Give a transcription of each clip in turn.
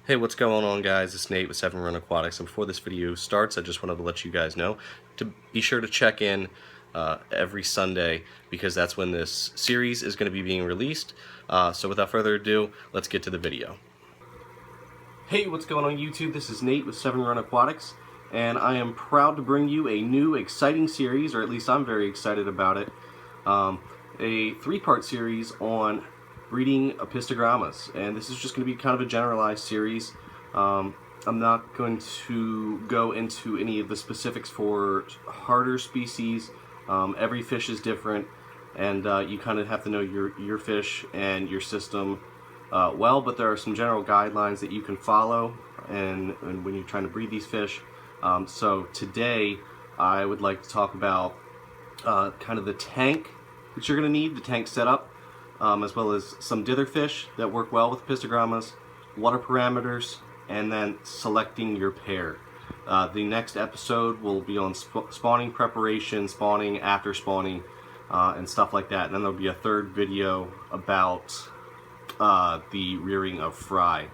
Hey, what's going on, guys? It's Nate with 7 Run Aquatics, and before this video starts, I just wanted to let you guys know to be sure to check in every Sunday, because that's when this series is going to be being released. So without further ado, let's get to the video. Hey, what's going on YouTube? This is Nate with 7 Run Aquatics, and I am proud to bring you a new exciting series, or at least I'm very excited about it. A three-part series on breeding apistogrammas, and this is just going to be kind of a generalized series. I'm not going to go into any of the specifics for harder species. Every fish is different, and you kind of have to know your fish and your system well, but there are some general guidelines that you can follow and when you're trying to breed these fish. So today I would like to talk about kind of the tank that you're going to need, the tank setup, as well as some dither fish that work well with apistogrammas, water parameters, and then selecting your pair. The next episode will be on spawning preparation, spawning, after spawning, and stuff like that. And then there'll be a third video about the rearing of fry.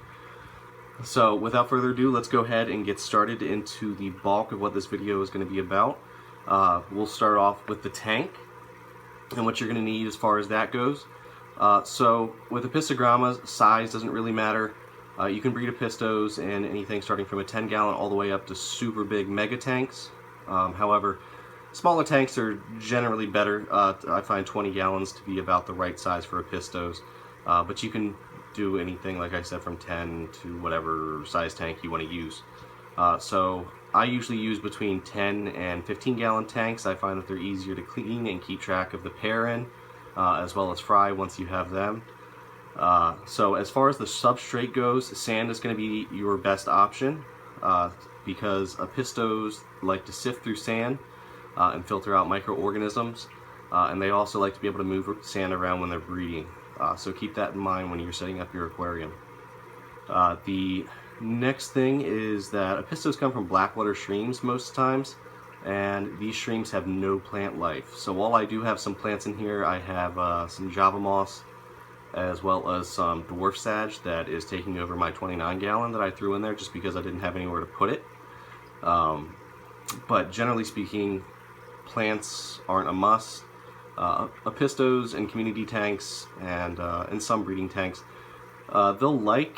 So without further ado, let's go ahead and get started into the bulk of what this video is going to be about. We'll start off with the tank and what you're going to need as far as that goes. So with apistogrammas, size doesn't really matter. You can breed apistos in anything starting from a 10-gallon all the way up to super big mega tanks. However, smaller tanks are generally better. I find 20 gallons to be about the right size for apistos. But you can do anything, like I said, from 10 to whatever size tank you want to use. So I usually use between 10 and 15-gallon tanks. I find that they're easier to clean and keep track of the pair in, as well as fry once you have them. So as far as the substrate goes, sand is going to be your best option, because apistos like to sift through sand and filter out microorganisms, and they also like to be able to move sand around when they're breeding. So keep that in mind when you're setting up your aquarium. The next thing is that apistos come from blackwater streams most times, and these streams have no plant life. So while I do have some plants in here, I have some Java moss as well as some dwarf sage that is taking over my 29-gallon that I threw in there just because I didn't have anywhere to put it. But generally speaking, plants aren't a must. Apistos in community tanks and in some breeding tanks, they'll like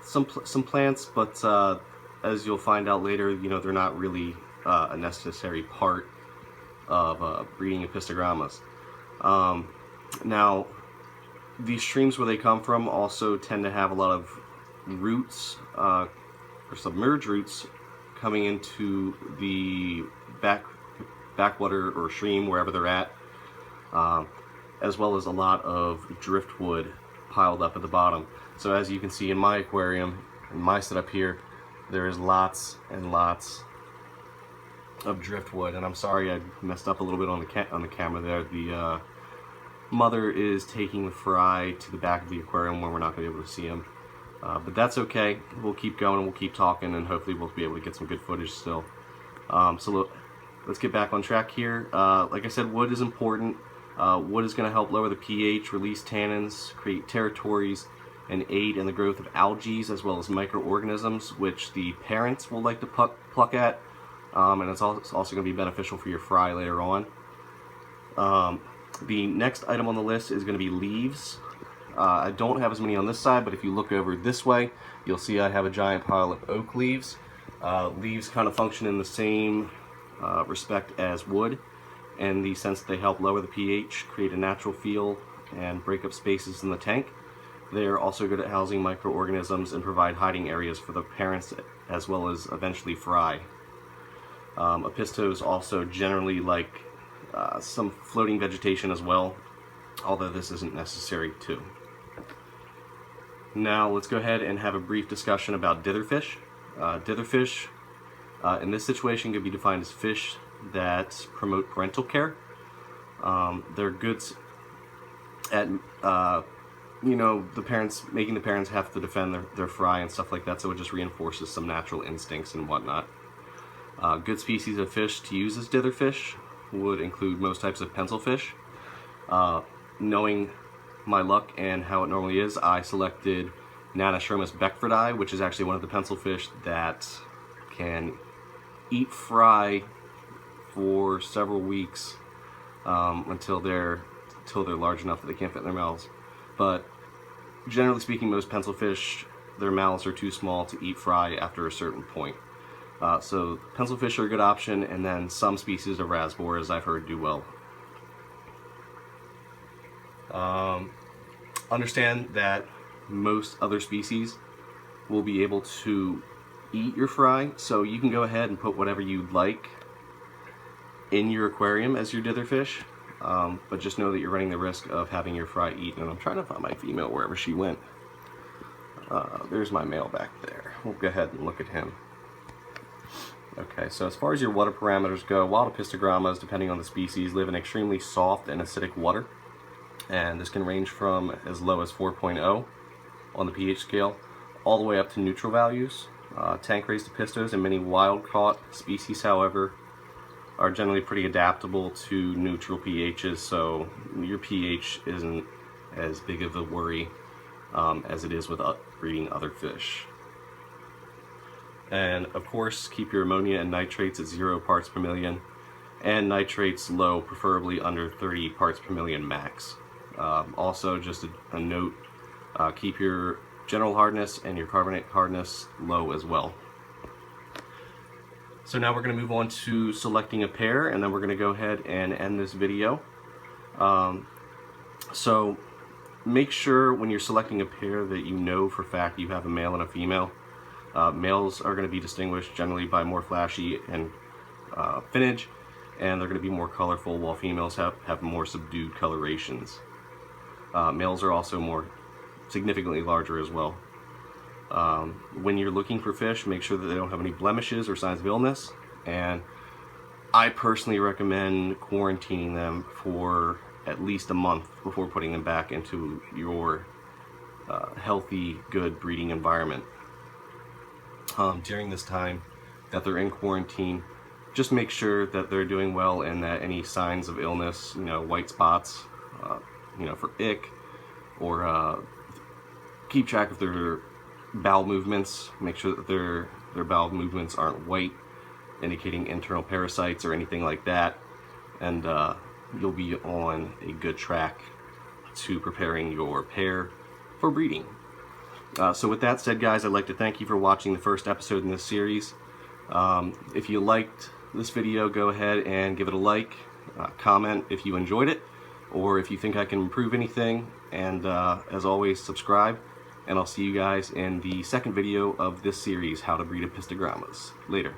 some plants, but as you'll find out later, they're not really a necessary part of breeding apistogrammas. Now, these streams where they come from also tend to have a lot of roots or submerged roots coming into the backwater or stream, wherever they're at. As well as a lot of driftwood piled up at the bottom. So as you can see in my aquarium, in my setup here, there is lots and lots of driftwood. And I'm sorry I messed up a little bit on the camera there. The mother is taking the fry to the back of the aquarium where we're not going to be able to see him. But that's okay. We'll keep going and we'll keep talking, and hopefully we'll be able to get some good footage still. So look, let's get back on track here. Like I said, wood is important. Wood is going to help lower the pH, release tannins, create territories, and aid in the growth of algae as well as microorganisms, which the parents will like to pluck at, and it's also going to be beneficial for your fry later on. The next item on the list is going to be leaves. I don't have as many on this side, but if you look over this way, you'll see I have a giant pile of oak leaves. Leaves kind of function in the same respect as wood, in the sense that they help lower the pH, create a natural feel, and break up spaces in the tank. They are also good at housing microorganisms and provide hiding areas for the parents as well as eventually fry. Apistos also generally like some floating vegetation as well, although this isn't necessary too. Now let's go ahead and have a brief discussion about ditherfish. Ditherfish in this situation could be defined as fish that promote parental care. They're good at the parents, making the parents have to defend their fry and stuff like that, so it just reinforces some natural instincts and whatnot. Good species of fish to use as ditherfish would include most types of pencilfish. Knowing my luck and how it normally is, I selected Nanostromus beckfordi, which is actually one of the pencilfish that can eat fry for several weeks until they're large enough that they can't fit in their mouths. But generally speaking, most pencilfish, their mouths are too small to eat fry after a certain point. So pencilfish are a good option, and then some species of rasboras I've heard do well. Understand that most other species will be able to eat your fry, so you can go ahead and put whatever you'd like in your aquarium as your dither fish, but just know that you're running the risk of having your fry eaten. And I'm trying to find my female wherever she went. There's my male back there. We'll go ahead and look at him. Okay, so as far as your water parameters go, wild Apistogrammas, depending on the species, live in extremely soft and acidic water, and this can range from as low as 4.0 on the pH scale all the way up to neutral values. Tank-raised Apistos and many wild-caught species, however, are generally pretty adaptable to neutral pHs, so your pH isn't as big of a worry as it is with breeding other fish. And of course, keep your ammonia and nitrates at 0 parts per million, and nitrates low, preferably under 30 parts per million max. Also, just a note, keep your general hardness and your carbonate hardness low as well. So now we're going to move on to selecting a pair, and then we're going to go ahead and end this video. So make sure when you're selecting a pair that you know for a fact you have a male and a female. Males are going to be distinguished generally by more flashy and finnage, and they're going to be more colorful, while females have more subdued colorations. Males are also more significantly larger as well. When you're looking for fish, make sure that they don't have any blemishes or signs of illness, and I personally recommend quarantining them for at least a month before putting them back into your healthy, good breeding environment. During this time that they're in quarantine, just make sure that they're doing well and that any signs of illness, white spots, for ick, or keep track of their bowel movements. Make sure that their bowel movements aren't white, indicating internal parasites or anything like that, and you'll be on a good track to preparing your pair for breeding. So with that said, guys, I'd like to thank you for watching the first episode in this series. If you liked this video, go ahead and give it a like, comment if you enjoyed it, or if you think I can improve anything, and as always, subscribe, and I'll see you guys in the second video of this series, How to Breed Apistogrammas. Later.